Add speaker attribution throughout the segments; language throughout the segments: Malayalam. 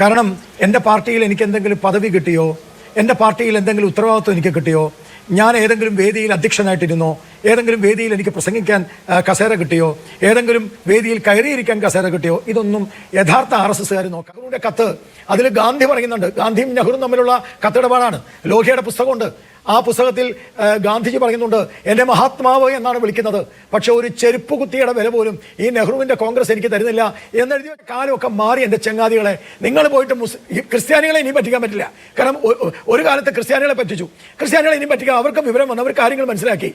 Speaker 1: കാരണം എൻ്റെ പാർട്ടിയിൽ എനിക്ക് എന്തെങ്കിലും പദവി കിട്ടിയോ, എൻ്റെ പാർട്ടിയിൽ എന്തെങ്കിലും ഉത്തരവാദിത്വം എനിക്ക് കിട്ടിയോ, ഞാൻ ഏതെങ്കിലും വേദിയിൽ അധ്യക്ഷനായിട്ടിരുന്നോ, ഏതെങ്കിലും വേദിയിൽ എനിക്ക് പ്രസംഗിക്കാൻ കസേര കിട്ടിയോ, ഏതെങ്കിലും വേദിയിൽ കയറിയിരിക്കാൻ കസേര കിട്ടിയോ, ഇതൊന്നും യഥാർത്ഥ RSSകാർ നോക്കാം. അവരുടെ കത്ത് അതിൽ ഗാന്ധി പറയുന്നുണ്ട്. ഗാന്ധിയും നെഹ്റുവും തമ്മിലുള്ള കത്തിടപാടാണ്. ലോഹിയുടെ പുസ്തകമുണ്ട്. ആ പുസ്തകത്തിൽ ഗാന്ധിജി പറയുന്നുണ്ട്, എന്നെ മഹാത്മാവ് എന്നാണ് വിളിക്കുന്നത്, പക്ഷെ ഒരു ചെരുപ്പ് കുത്തിയുടെ വില പോലും ഈ നെഹ്റുവിൻ്റെ കോൺഗ്രസ് എനിക്ക് തരുന്നില്ല എന്നെഴുതിയ കാലമൊക്കെ മാറി. എൻ്റെ ചങ്ങാതികളെ, നിങ്ങൾ പോയിട്ട് ക്രിസ്ത്യാനികളെ ഇനിയും പറ്റിക്കാൻ പറ്റില്ല. കാരണം ഒരു കാലത്ത് ക്രിസ്ത്യാനികളെ പറ്റിച്ചു. ക്രിസ്ത്യാനികളെ ഇനിയും പറ്റിക്കാൻ അവർക്ക് വിവരം വന്ന് അവർ കാര്യങ്ങൾ മനസ്സിലാക്കി.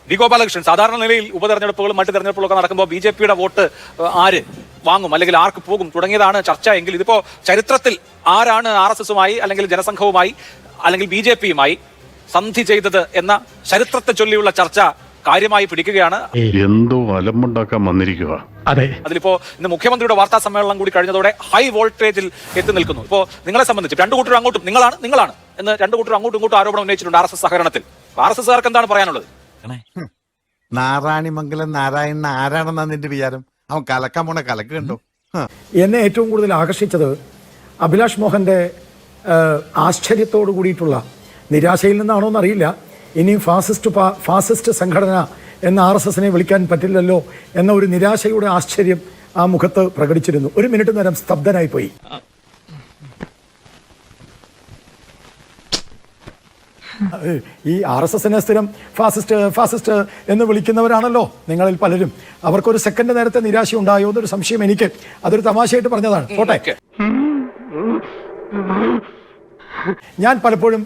Speaker 2: വി ഗോപാലകൃഷ്ണൻ, സാധാരണ നിലയിൽ ഉപതെരഞ്ഞെടുപ്പുകളും മറ്റു തെരഞ്ഞെടുപ്പുകളൊക്കെ നടക്കുമ്പോൾ BJPയുടെ വോട്ട് ആര് വാങ്ങും അല്ലെങ്കിൽ ആർക്ക് പോകും തുടങ്ങിയതാണ് ചർച്ച. എങ്കിൽ ഇതിപ്പോ ചരിത്രത്തിൽ ആരാണ് RSSുമായി അല്ലെങ്കിൽ ജനസംഘവുമായി അല്ലെങ്കിൽ BJPയുമായി സന്ധി ചെയ്തത് എന്ന ചരിത്രത്തെ ചൊല്ലിയുള്ള ചർച്ച കാര്യമായി പിടിക്കുകയാണ്.
Speaker 3: എന്തോ അലമ്പുണ്ടാക്കാൻ വന്നിരിക്കുക.
Speaker 1: അതെ,
Speaker 2: അതിലിപ്പോ ഇന്ന് മുഖ്യമന്ത്രിയുടെ വാർത്താ സമ്മേളനം കൂടി കഴിഞ്ഞതോടെ ഹൈ വോൾട്ടേജിൽ എത്തി നിൽക്കുന്നു. ഇപ്പോ നിങ്ങളെ സംബന്ധിച്ച് രണ്ടു കൂട്ടരും അങ്ങോട്ടും നിങ്ങളാണ് എന്ന് രണ്ടു കൂട്ടരും അങ്ങോട്ടും ഇങ്ങോട്ടും ആരോപണം ഉന്നയിച്ചിട്ടുണ്ട് RSS സഹകരണത്തിൽ. RSSകാർക്ക് എന്താണ് പറയാനുള്ളത്?
Speaker 4: നാരായണിമംഗലം നാരായണൻ ആരാണെന്നാ നിന്റെ വിചാരം? അവൻ കലക്കാൻ പോണ കലക്ക് കണ്ടോ?
Speaker 1: എന്നെ ഏറ്റവും കൂടുതൽ ആകർഷിച്ചത് അഭിലാഷ് മോഹന്റെ ആശ്ചര്യത്തോടു കൂടിയിട്ടുള്ള, നിരാശയിൽ നിന്നാണോ എന്നറിയില്ല, ഇനിയും ഫാസിസ്റ്റ് സംഘടന എന്ന RSSനെ വിളിക്കാൻ പറ്റില്ലല്ലോ എന്ന ഒരു നിരാശയുടെ ആശ്ചര്യം ആ മുഖത്ത് പ്രകടിച്ചിരുന്നു. ഒരു മിനിറ്റ് നേരം സ്തബ്ധനായി പോയി. ഈ RSSനെ സ്ഥിരം ഫാസിസ്റ്റ് എന്ന് വിളിക്കുന്നവരാണല്ലോ നിങ്ങളിൽ പലരും. അവർക്കൊരു സെക്കൻഡ് നേരത്തെ നിരാശ ഉണ്ടായോ എന്നൊരു സംശയം എനിക്ക്. അതൊരു തമാശയായിട്ട് പറഞ്ഞതാണ്. പോട്ടെ. ഞാൻ പലപ്പോഴും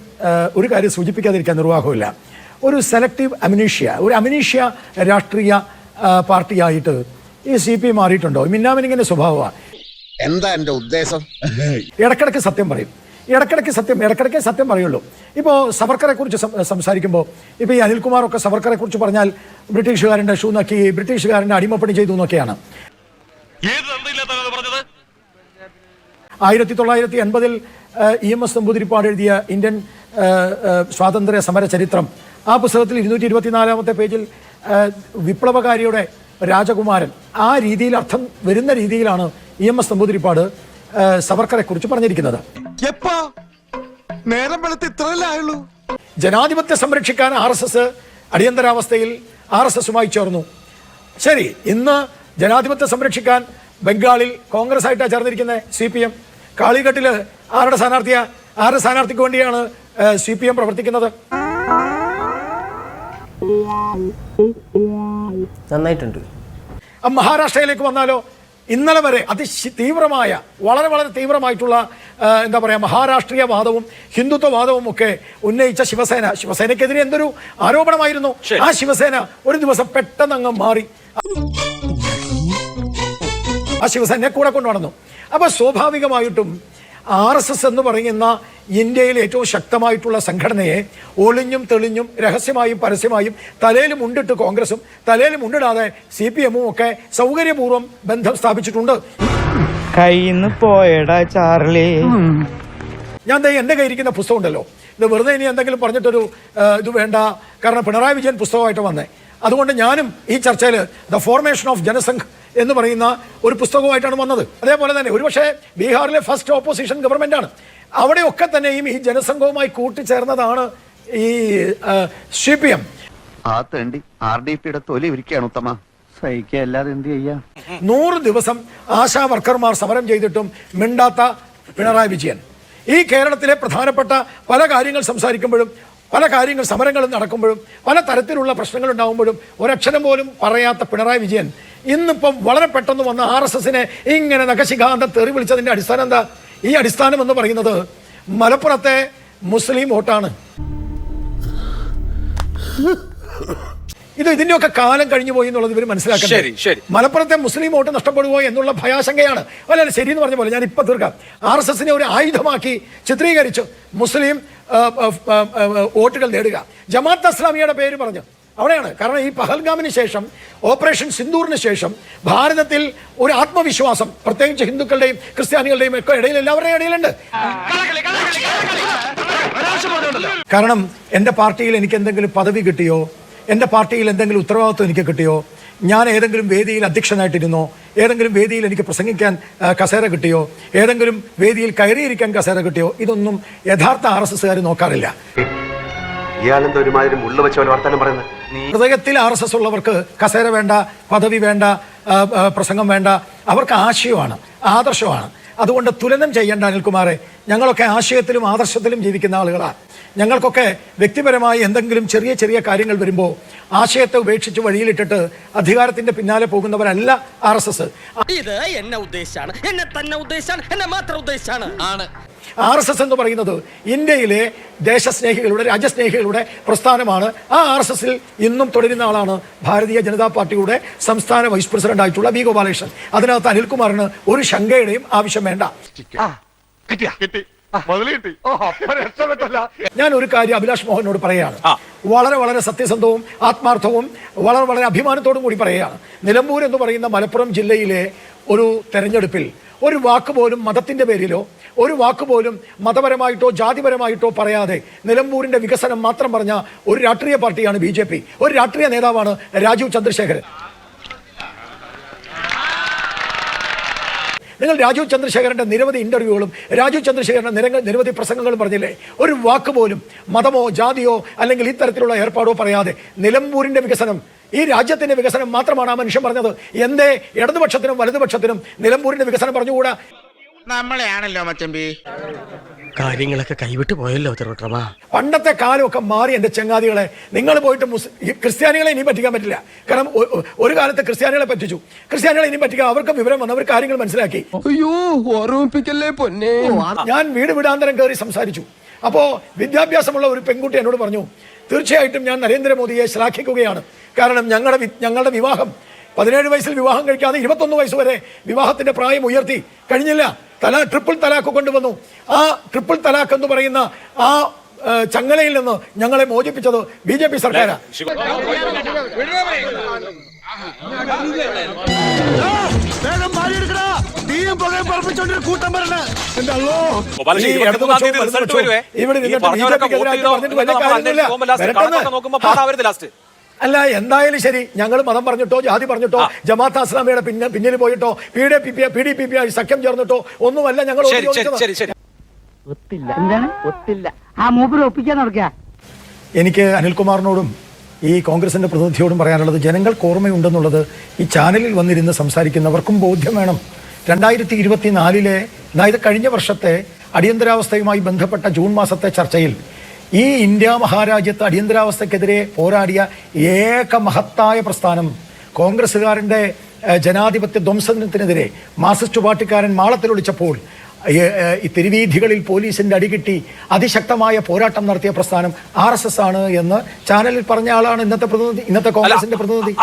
Speaker 1: ഒരു കാര്യം സൂചിപ്പിക്കാതിരിക്കാൻ നിർവാഹമില്ല. ഒരു സെലക്റ്റീവ് അമിനീഷ്യ രാഷ്ട്രീയ പാർട്ടിയായിട്ട് ഈ CPI മാറിയിട്ടുണ്ടോ? മിന്നാമിനിങ്ങിന്റെ സ്വഭാവമാണ്.
Speaker 4: എന്താ എന്റെ ഉദ്ദേശം?
Speaker 1: ഇടക്കിടയ്ക്ക് സത്യം പറയും. ഇടക്കിടയ്ക്ക് സത്യം പറയുള്ളൂ. ഇപ്പോൾ സവർക്കറെ കുറിച്ച് സംസാരിക്കുമ്പോൾ ഇപ്പോൾ ഈ അനിൽകുമാറൊക്കെ സവർക്കറെ കുറിച്ച് പറഞ്ഞാൽ ബ്രിട്ടീഷുകാരൻ്റെ ഷൂ നക്കി, ബ്രിട്ടീഷുകാരൻ്റെ അടിമപ്പണി ചെയ്തു എന്നൊക്കെയാണ്. 1980 EMS നമ്പൂതിരിപ്പാട് എഴുതിയ ഇന്ത്യൻ സ്വാതന്ത്ര്യ സമര ചരിത്രം, ആ പുസ്തകത്തിൽ 224-ാമത്തെ പേജിൽ വിപ്ലവകാരിയുടെ രാജകുമാരൻ, ആ രീതിയിൽ അർത്ഥം വരുന്ന രീതിയിലാണ് EMS നമ്പൂതിരിപ്പാട് സവർക്കറെ കുറിച്ച് പറഞ്ഞിരിക്കുന്നത്. ജനാധിപത്യം സംരക്ഷിക്കാൻ RSS അടിയന്തരാവസ്ഥയിൽ RSSുമായി ചേർന്നു. ശരി, ഇന്ന് ജനാധിപത്യം സംരക്ഷിക്കാൻ ബംഗാളിൽ കോൺഗ്രസ് ആയിട്ടാണ് ചേർന്നിരിക്കുന്നത് CPM. കാളിഘട്ടിൽ ആരുടെ സ്ഥാനാർത്ഥിക്ക് വേണ്ടിയാണ് CPM പ്രവർത്തിക്കുന്നത്?
Speaker 5: നന്നായിട്ടുണ്ട്.
Speaker 1: മഹാരാഷ്ട്രയിലേക്ക് വന്നാലോ, ഇന്നലെ വരെ തീവ്രമായ വളരെ തീവ്രമായിട്ടുള്ള എന്താ പറയുക, മഹാരാഷ്ട്രീയവാദവും ഹിന്ദുത്വവാദവും ഒക്കെ ഉന്നയിച്ച ശിവസേനയ്ക്കെതിരെ എന്തൊരു ആരോപണമായിരുന്നു. ആ ശിവസേന ഒരു ദിവസം പെട്ടെന്ന് അങ്ങ് മാറി. ആ ശിവസേനയെ കൂടെ കൊണ്ടുവന്നു. അപ്പൊ സ്വാഭാവികമായിട്ടും RSS എന്ന് പറയുന്ന ഇന്ത്യയിലെ ഏറ്റവും ശക്തമായിട്ടുള്ള സംഘടനയെ ഒളിഞ്ഞും തെളിഞ്ഞും രഹസ്യമായും പരസ്യമായും തലയിലും ഉണ്ടിട്ട് കോൺഗ്രസും തലയിലും ഉണ്ടിടാതെ CPMും ഒക്കെ സൗകര്യപൂർവ്വം ബന്ധം സ്ഥാപിച്ചിട്ടുണ്ട്.
Speaker 5: കയ്യിന്ന് പോയടാ ചാർലി.
Speaker 1: ഞാൻ എൻ്റെ കയ്യിരിക്കുന്ന പുസ്തകം ഉണ്ടല്ലോ, ഇത് വെറുതെ ഇനി എന്തെങ്കിലും പറഞ്ഞിട്ടൊരു ഇത് വേണ്ട. കാരണം പിണറായി വിജയൻ പുസ്തകമായിട്ട് വന്നേ, അതുകൊണ്ട് ഞാനും ഈ ചർച്ചയിൽ ദ ഫോർമേഷൻ ഓഫ് ജനസംഘ് എന്ന് പറയുന്ന ഒരു പുസ്തകവുമായിട്ടാണ് വന്നത്. അതേപോലെ തന്നെ ഒരുപക്ഷെ ബീഹാറിലെ ഫസ്റ്റ് ഓപ്പോസിഷൻ ഗവൺമെന്റാണ്. അവിടെയൊക്കെ തന്നെയും ഈ ജനസംഘവുമായി കൂട്ടിച്ചേർന്നതാണ് ഈ CPM.
Speaker 6: ആ തേണ്ടി RDPയുടെ തൊലി ഇരിക്കുകയാണ് ഉത്തമ. സഹിക്കല്ലാതെ എന്ത് ചെയ്യാ?
Speaker 1: 100 ദിവസം ആശാ വർക്കർമാർ സമരം ചെയ്തിട്ടും മിണ്ടാത്ത പിണറായി വിജയൻ. ഈ കേരളത്തിലെ പ്രധാനപ്പെട്ട പല കാര്യങ്ങൾ സംസാരിക്കുമ്പോഴും, പല കാര്യങ്ങൾ സമരങ്ങളും നടക്കുമ്പോഴും, പല തരത്തിലുള്ള പ്രശ്നങ്ങൾ ഉണ്ടാകുമ്പോഴും ഒരക്ഷരം പോലും പറയാത്ത പിണറായി വിജയൻ ഇന്നിപ്പം വളരെ പെട്ടെന്ന് വന്ന RSSനെ ഇങ്ങനെ നഖശിഖാന്തം തെറി വിളിച്ചതിൻ്റെ അടിസ്ഥാനം എന്താ? ഈ അടിസ്ഥാനം എന്ന് പറയുന്നത് മലപ്പുറത്തെ മുസ്ലിം വോട്ടാണ്. ഇതിന്റെയൊക്കെ കാലം കഴിഞ്ഞു പോയി എന്നുള്ളത് ഇവർ മനസ്സിലാക്കണം. മലപ്പുറത്തെ മുസ്ലിം വോട്ട് നഷ്ടപ്പെടുമോ എന്നുള്ള ഭയാശങ്കയാണ്. അല്ല, ശരി എന്ന് പറഞ്ഞ പോലെ ഞാൻ ഇപ്പൊ തീർക്കാം. RSSനെ ഒരു ആയുധമാക്കി ചിത്രീകരിച്ച് മുസ്ലിം വോട്ടുകൾ നേടുക. ജമാഅത്ത് ഇസ്ലാമിയുടെ പേര് പറഞ്ഞു അവിടെയാണ്. കാരണം ഈ പഹൽഗാമിന് ശേഷം, ഓപ്പറേഷൻ സിന്ദൂറിന് ശേഷം ഭാരതത്തിൽ ഒരു ആത്മവിശ്വാസം പ്രത്യേകിച്ച് ഹിന്ദുക്കളുടെയും ക്രിസ്ത്യാനികളുടെയും ഒക്കെ ഇടയിൽ, എല്ലാവരുടെയും ഇടയിലുണ്ട്. കാരണം എൻ്റെ പാർട്ടിയിൽ എനിക്ക് എന്തെങ്കിലും പദവി കിട്ടിയോ, എൻ്റെ പാർട്ടിയിൽ എന്തെങ്കിലും ഉത്തരവാദിത്വം എനിക്ക് കിട്ടിയോ, ഞാൻ ഏതെങ്കിലും വേദിയിൽ അധ്യക്ഷനായിട്ടിരുന്നോ, ഏതെങ്കിലും വേദിയിൽ എനിക്ക് പ്രസംഗിക്കാൻ കസേര കിട്ടിയോ, ഏതെങ്കിലും വേദിയിൽ കയറിയിരിക്കാൻ കസേര കിട്ടിയോ, ഇതൊന്നും യഥാർത്ഥ RSSകാർ നോക്കാറില്ല.
Speaker 7: ഇയാളെന്താ ഒരുമാതിരി മുള്ള വെച്ച പോലെ വർത്താനം പറയുന്നത്?
Speaker 1: ഹൃദയത്തിൽ RSS ഉള്ളവർക്ക് കസേര വേണ്ട, പദവി വേണ്ട, പ്രസംഗം വേണ്ട. അവർക്ക് ആശയമാണ്, ആദർശമാണ്. അതുകൊണ്ട് തുലനം ചെയ്യേണ്ട അനിൽകുമാറെ. ഞങ്ങളൊക്കെ ആശയത്തിലും ആദർശത്തിലും ജീവിക്കുന്ന ആളുകളാണ്. ഞങ്ങൾക്കൊക്കെ വ്യക്തിപരമായി എന്തെങ്കിലും ചെറിയ ചെറിയ കാര്യങ്ങൾ വരുമ്പോൾ ആശയത്തെ ഉപേക്ഷിച്ച് വഴിയിലിട്ടിട്ട് അധികാരത്തിന്റെ പിന്നാലെ പോകുന്നവരല്ല RSS.
Speaker 8: ഇത് എന്നെ ഉദ്ദേശാണ്, എന്നെ തന്നെ ഉദ്ദേശാണ്, എന്നെ മാത്രം ഉദ്ദേശാണ്.
Speaker 1: RSS എന്ന് പറയുന്നത് ഇന്ത്യയിലെ ദേശസ്നേഹികളുടെ, രാജ്യസ്നേഹികളുടെ പ്രസ്ഥാനമാണ്. ആ RSSൽ ഇന്നും തുടരുന്ന ആളാണ് ഭാരതീയ ജനതാ പാർട്ടിയുടെ സംസ്ഥാന വൈസ് പ്രസിഡന്റ് ആയിട്ടുള്ള B. ഗോപാലകൃഷ്ണൻ. അതിനകത്ത് അനിൽകുമാറിന് ഒരു ശങ്കയുടെയും ആവശ്യം വേണ്ട. ഞാൻ ഒരു കാര്യം അഭിലാഷ് മോഹനോട് പറയുകയാണ്, വളരെ വളരെ സത്യസന്ധവും ആത്മാർത്ഥവും വളരെ വളരെ അഭിമാനത്തോടും കൂടി പറയുകയാണ്. നിലമ്പൂർ എന്ന് പറയുന്ന മലപ്പുറം ജില്ലയിലെ ഒരു തെരഞ്ഞെടുപ്പിൽ ഒരു വാക്ക് പോലും മതത്തിന്റെ പേരിലോ ഒരു വാക്ക് പോലും മതപരമായിട്ടോ ജാതിപരമായിട്ടോ പറയാതെ നിലമ്പൂരിന്റെ വികസനം മാത്രം പറഞ്ഞ ഒരു രാഷ്ട്രീയ പാർട്ടിയാണ് BJP. ഒരു രാഷ്ട്രീയ നേതാവാണ് രാജീവ് ചന്ദ്രശേഖരൻ. നിങ്ങൾ രാജീവ് ചന്ദ്രശേഖരന്റെ നിരവധി ഇന്റർവ്യൂകളും രാജീവ് ചന്ദ്രശേഖരന്റെ നിരവധി പ്രസംഗങ്ങളും പറഞ്ഞില്ലേ? ഒരു വാക്ക് പോലും മതമോ ജാതിയോ അല്ലെങ്കിൽ ഇത്തരത്തിലുള്ള ഏർപ്പാടോ പറയാതെ നിലമ്പൂരിന്റെ വികസനം, ഈ രാജ്യത്തിന്റെ വികസനം മാത്രമാണ് ആ മനുഷ്യൻ പറഞ്ഞത്. എന്തേ ഇടതുപക്ഷത്തിനും വലതുപക്ഷത്തിനും നിലമ്പൂരിന്റെ വികസനം പറഞ്ഞുകൂടാ?
Speaker 5: നമ്മളെയാണല്ലോ മച്ചമ്പി.
Speaker 8: കാര്യങ്ങളൊക്കെ കൈവിട്ട് പോയല്ലോ തിരുവട്ടമാ.
Speaker 1: പണ്ടത്തെ കാലമൊക്കെ മാറി എൻ്റെ ചങ്ങാതികളെ. നിങ്ങൾ പോയിട്ട് ക്രിസ്ത്യാനികളെ ഇനിയും പറ്റിക്കാൻ പറ്റില്ല. കാരണം ഒരു കാലത്ത് ക്രിസ്ത്യാനികളെ പറ്റിച്ചു. ക്രിസ്ത്യാനികളെ ഇനിയും പറ്റിക്കാൻ അവർക്ക് വിവരം വന്ന് അവർ കാര്യങ്ങൾ മനസ്സിലാക്കി. ഞാൻ വീട് വിടാന്തരം കയറി സംസാരിച്ചു. അപ്പോൾ വിദ്യാഭ്യാസമുള്ള ഒരു പെൺകുട്ടി എന്നോട് പറഞ്ഞു, തീർച്ചയായിട്ടും ഞാൻ നരേന്ദ്രമോദിയെ ശ്ലാഘിക്കുകയാണ്. കാരണം ഞങ്ങളുടെ വിവാഹം 17 വയസ്സിൽ വിവാഹം കഴിക്കാതെ 21 വയസ്സ് വരെ വിവാഹത്തിന്റെ പ്രായം ഉയർത്തി. കഴിഞ്ഞില്ല, ട്രിപ്പിൾ തലാഖ് കൊണ്ടുവന്നു. ആ ട്രിപ്പിൾ തലാഖ് എന്ന് പറയുന്ന ആ ചങ്ങലയിൽ നിന്ന് ഞങ്ങളെ മോചിപ്പിച്ചത് BJP സർക്കാരാണ്. അല്ല, എന്തായാലും ശരി, ഞങ്ങൾ മതം പറഞ്ഞിട്ടോ ജാതി പറഞ്ഞിട്ടോ ജമാഅത്ത് ഇസ്ലാമിയുടെ പിന്നിൽ പോയിട്ടോ PDP സഖ്യം ചേർന്നിട്ടോ ഒന്നുമല്ല ഞങ്ങൾ എനിക്ക് അനിൽകുമാറിനോടും ഈ കോൺഗ്രസിന്റെ പ്രതിനിധിയോടും പറയാനുള്ളത്, ജനങ്ങൾക്ക് ഓർമ്മയുണ്ടെന്നുള്ളത് ഈ ചാനലിൽ വന്നിരുന്ന് സംസാരിക്കുന്നവർക്കും ബോധ്യം വേണം. 2024 അതായത് കഴിഞ്ഞ വർഷത്തെ അടിയന്തരാവസ്ഥയുമായി ബന്ധപ്പെട്ട ജൂൺ മാസത്തെ ചർച്ചയിൽ ഈ ഇന്ത്യ മഹാരാജ്യത്ത് അടിയന്തരാവസ്ഥക്കെതിരെ പോരാടിയ ഏക മഹത്തായ പ്രസ്ഥാനം കോൺഗ്രസ്സുകാരൻ്റെ ജനാധിപത്യ ധ്വംസനത്തിനെതിരെ മാർക്സിസ്റ്റ് പാർട്ടിക്കാരൻ മാളത്തിലൊളിച്ചപ്പോൾ ഈ തെരുവീഥികളിൽ പോലീസിന്റെ അടികിട്ടി അതിശക്തമായ പോരാട്ടം നടത്തിയ പ്രസ്ഥാനം RSS ആണ് എന്ന് ചാനലിൽ പറഞ്ഞ ആളാണ് ഇന്നത്തെ കോൺഗ്രസിന്റെ പ്രതിനിധി.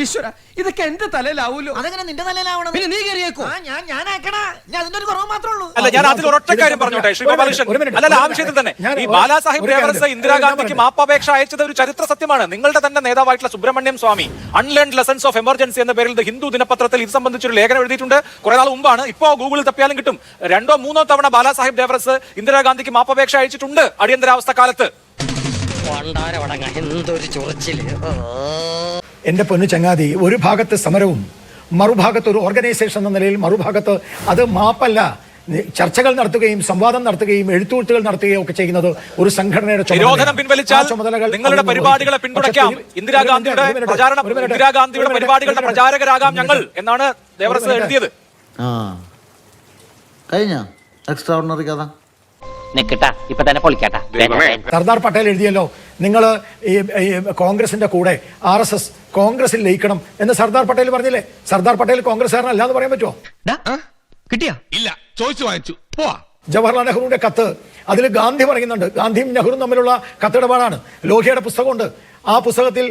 Speaker 8: ഈശ്വര, ഇതൊക്കെ എന്റെ തലയിലാവൂലോ?
Speaker 9: അതെങ്ങനെ നിന്റെ തലയിലാവണം?
Speaker 8: പിന്നെ നീ കയറിയേക്കോ?
Speaker 9: ഞാൻ ആക്കണ, ഞാൻ അതിന്റെ ഒരു കുറവ് മാത്രമേ ഉള്ളൂ.
Speaker 2: അല്ല, ഞാൻ അതിൽ ഒരൊറ്റ കാര്യം പറഞ്ഞോട്ടെ ശ്രീ ഗോപാലകൃഷ്ണൻ. അല്ല, ആ വിഷയത്തിൽ തന്നെ ഈ ബാലാസാഹിബ് ദേവറസ് ഇന്ദിരാഗാന്ധിക്ക് മാപ്പപേക്ഷ അയച്ചത് ഒരു ചരിത്ര സത്യമാണ്. നിങ്ങളുടെ തന്നെ നേതാവായിട്ടുള്ള സുബ്രഹ്മണ്യം സ്വാമി അൺലേൺഡ് ലെസൺസ് ഓഫ് എമർജൻസി എന്ന പേരിൽ ഹിന്ദു ദിനപത്രത്തിൽ ഇത് സംബന്ധിച്ചൊരു ലേഖനം എഴുതിയിട്ടുണ്ട്. കുറെ നാൾ മുമ്പാണ്. ഇപ്പോൾ ഗൂഗിളിൽ തപ്പിയാലും കിട്ടും. 2ഓ 3ഓ തവണ ബാലാസാഹിബ് ദേവറസ് ഇന്ദിരാഗാന്ധിക്ക് മാപ്പപേക്ഷ അയച്ചിട്ടുണ്ട് അടിയന്തരാവസ്ഥ കാലത്ത്.
Speaker 8: എന്തൊരു ചൊറിച്ചില്.
Speaker 1: എൻ്റെ പൊന്നു ചങ്ങാതി, ഒരു ഭാഗത്ത് സമരവും മറുഭാഗത്ത് ഒരു ഓർഗനൈസേഷൻ എന്ന നിലയിൽ മറുഭാഗത്ത് അത് മാപ്പല്ല, ചർച്ചകൾ നടത്തുകയും സംവാദം നടത്തുകയും എഴുത്തുകൂട്ടുകൾ നടത്തുകയും ഒക്കെ ചെയ്യുന്നത് ഒരു സംഘടനയുടെ
Speaker 2: നിരോധനം പിൻവലിച്ചാൽ നിങ്ങളുടെ പരിപാടികളെ പിന്തുണയ്ക്കാം, ഇന്ദിരാഗാന്ധിയുടെ പരിപാടികളുടെ പ്രചാരകരാകാം ഞങ്ങൾ എന്നാണ് ദേവറസ് എഴുതിയത്.
Speaker 9: കഴിഞ്ഞ എക്സ്ട്രാ ഓർഡിനറി കഥ
Speaker 8: ഇപ്പൊ തന്നെ പൊളിക്കാട്ടാ.
Speaker 1: സർദാർ പട്ടേൽ എഴുതിയല്ലോ, നിങ്ങൾ ഈ കോൺഗ്രസിന്റെ കൂടെ RSS കോൺഗ്രസിൽ ലയിക്കണം എന്ന് സർദാർ പട്ടേൽ പറഞ്ഞില്ലേ? സർദാർ പട്ടേൽ കോൺഗ്രസ്സുകാരനല്ല എന്ന് പറയാൻ പറ്റുമോ?
Speaker 8: കിട്ടിയാ?
Speaker 4: ഇല്ല, ചോദിച്ചു വാങ്ങിച്ചു. പോവാ.
Speaker 1: ജവഹർലാൽ നെഹ്റുവിന്റെ കത്ത്, അതിൽ ഗാന്ധി പറയുന്നുണ്ട്. ഗാന്ധിയും നെഹ്റുവും തമ്മിലുള്ള കത്തിടപാടാണ്. ലോഹിയുടെ പുസ്തകമുണ്ട്. ആ പുസ്തകത്തിൽ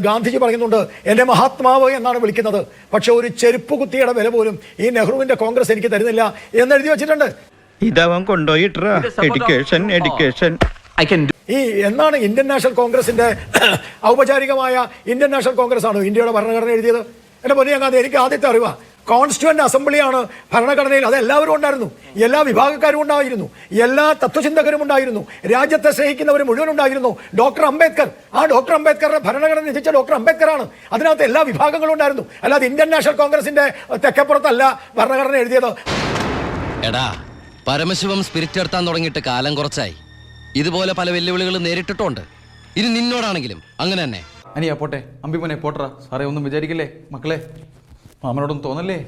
Speaker 1: ഗാന്ധിജി പറയുന്നുണ്ട്, എന്നെ മഹാത്മാവ് എന്നാണ് വിളിക്കുന്നത്, പക്ഷെ ഒരു ചെരുപ്പ് കുത്തിയുടെ വില പോലും ഈ നെഹ്റുവിന്റെ കോൺഗ്രസ് എനിക്ക് തരുന്നില്ല എന്ന് എഴുതി വെച്ചിട്ടുണ്ട്.
Speaker 5: ഇതവൻ കൊണ്ടുപോയിട്ടാ എഡ്യൂക്കേഷൻ
Speaker 1: ഈ എന്നാണ് ഇന്ത്യൻ നാഷണൽ കോൺഗ്രസിന്റെ ഔപചാരികമായ ഇന്ത്യൻ നാഷണൽ കോൺഗ്രസ് ആണ് ഇന്ത്യയുടെ ഭരണഘടന എഴുതിയത്? എന്റെ പൊന്നിയ ഗാന്ധി, എനിക്ക് ആദ്യത്തെ അറിവാ കോൺസ്റ്റിറ്റ്യൂവന്റ് അസംബ്ലിയാണ് ഭരണഘടനയിൽ. അത് എല്ലാവരും ഉണ്ടായിരുന്നു, എല്ലാ വിഭാഗക്കാരും ഉണ്ടായിരുന്നു, എല്ലാ തത്വചിന്തകരും ഉണ്ടായിരുന്നു, രാജ്യത്തെ സ്നേഹിക്കുന്നവർ മുഴുവൻ ഉണ്ടായിരുന്നു. ഡോക്ടർ അംബേദ്കർ, ആ ഡോക്ടർ അംബേദ്കറുടെ ഭരണഘടന രചിച്ച ഡോക്ടർ അംബേദ്കറാണ്. അതിനകത്ത് എല്ലാ വിഭാഗങ്ങളും ഉണ്ടായിരുന്നു. അല്ലാതെ ഇന്ത്യൻ നാഷണൽ കോൺഗ്രസിന്റെ തെക്കപ്പുറത്തല്ല ഭരണഘടന എഴുതിയത്.
Speaker 8: എടാ പരമശിവം സ്പിരിറ്റ് എടുത്താൻ തുടങ്ങിയിട്ട് കാലം കുറച്ചായി. ഇതുപോലെ പല വെല്ലുവിളികൾ നേരിട്ടിട്ടുണ്ട്. ഇനി നിന്നോടാണെങ്കിലും അങ്ങനെ തന്നെ.
Speaker 10: അനിയാ പോട്ടെ, അമ്പിമോനെ പോട്ടറാ. സാറേ ഒന്നും വിചാരിക്കില്ലേ മക്കളെ, മാമനോടൊന്നും തോന്നല്ലേ.